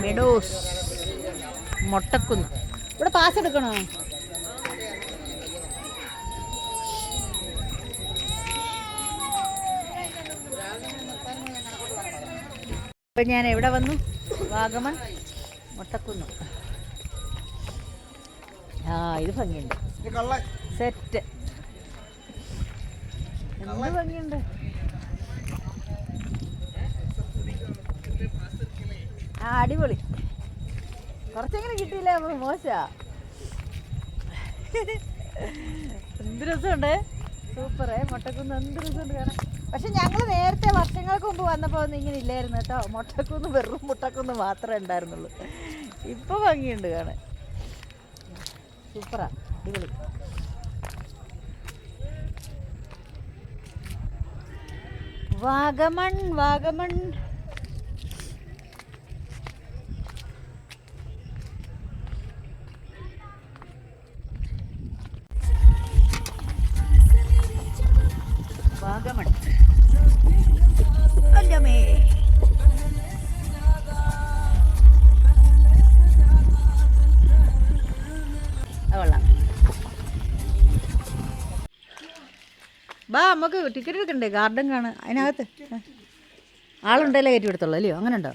Meadows Mottakunnu. ഇവിടെ pass എടുക്കണോ? ഇപ്പം ഞാൻ എവിടെ വന്നു? വാഗമൺ മൊട്ടക്കുന്ന്. ആ ഇത് ഭംഗിയുണ്ട്. സെറ്റ് എന്ത് ഭംഗിയുണ്ട്. ആ അടിപൊളി. കുറച്ചെങ്ങനെ കിട്ടിയില്ല, മോശാ. എന്ത് രസമുണ്ട്. സൂപ്പറേ മൊട്ടക്കുന്ന്. എന്ത് രസമുണ്ട് കാണാൻ. പക്ഷെ ഞങ്ങൾ നേരത്തെ വർഷങ്ങൾക്ക് മുമ്പ് വന്നപ്പോൾ ഒന്നും ഇങ്ങനെ ഇല്ലായിരുന്നു കേട്ടോ. മൊട്ടക്കുന്ന് വെറും മുട്ടക്കുന്ന് മാത്രമേ ഉണ്ടായിരുന്നുള്ളൂ. ഇപ്പോൾ ഭംഗിയുണ്ട് കാണാൻ. സൂപ്പറാ, അടിപൊളി. വാഗമൺ വാഗമൺ. വാഗമൺ അല്ലമേ. കൊള്ളാം. ബാ നമുക്ക് ടിക്കറ്റ് എടുക്കണ്ടേ? ഗാർഡൻ കാണാൻ. അതിനകത്ത് ആളുണ്ടല്ലേ കയറ്റി എടുത്തുള്ളൂ അല്ലയോ? അങ്ങനെ ഉണ്ടോ?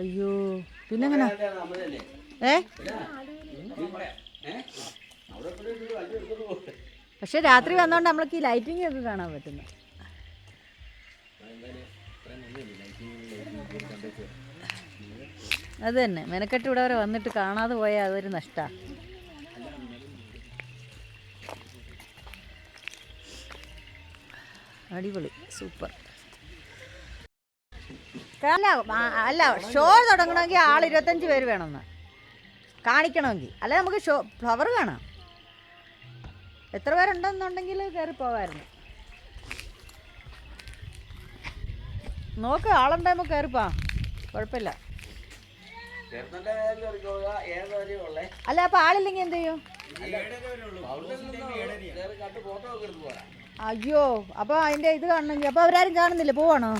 അയ്യോ പിന്നെങ്ങനെ? പക്ഷെ രാത്രി വന്നോണ്ട് നമ്മൾക്ക് ഈ ലൈറ്റിംഗ് ഒക്കെ കാണാൻ പറ്റുന്നു. അത് തന്നെ, മെനക്കെട്ട് ഇവിടെ വരെ വന്നിട്ട് കാണാതെ പോയാൽ അതൊരു നഷ്ടമാണ്. അടിപൊളി, സൂപ്പർ. അല്ല, ഷോ തുടങ്ങണമെങ്കിൽ ആൾ 25 പേര് വേണമെന്ന് കാണിക്കണമെങ്കിൽ. അല്ല നമുക്ക് ഷോ ഫ്ലവർ കാണാം. എത്ര പേരുണ്ടെന്നുണ്ടെങ്കിൽ കയറി പോകാമായിരുന്നു. നോക്ക്, ആളുണ്ടാകുമ്പോൾ കയറിപ്പോ, കുഴപ്പമില്ല. അല്ല അപ്പോൾ ആളില്ലെങ്കിൽ എന്ത് ചെയ്യും? അയ്യോ, അപ്പോൾ അതിൻ്റെ ഇത് കാണണമെങ്കിൽ അപ്പോൾ അവരാരും കാണുന്നില്ല, പോവാണോ?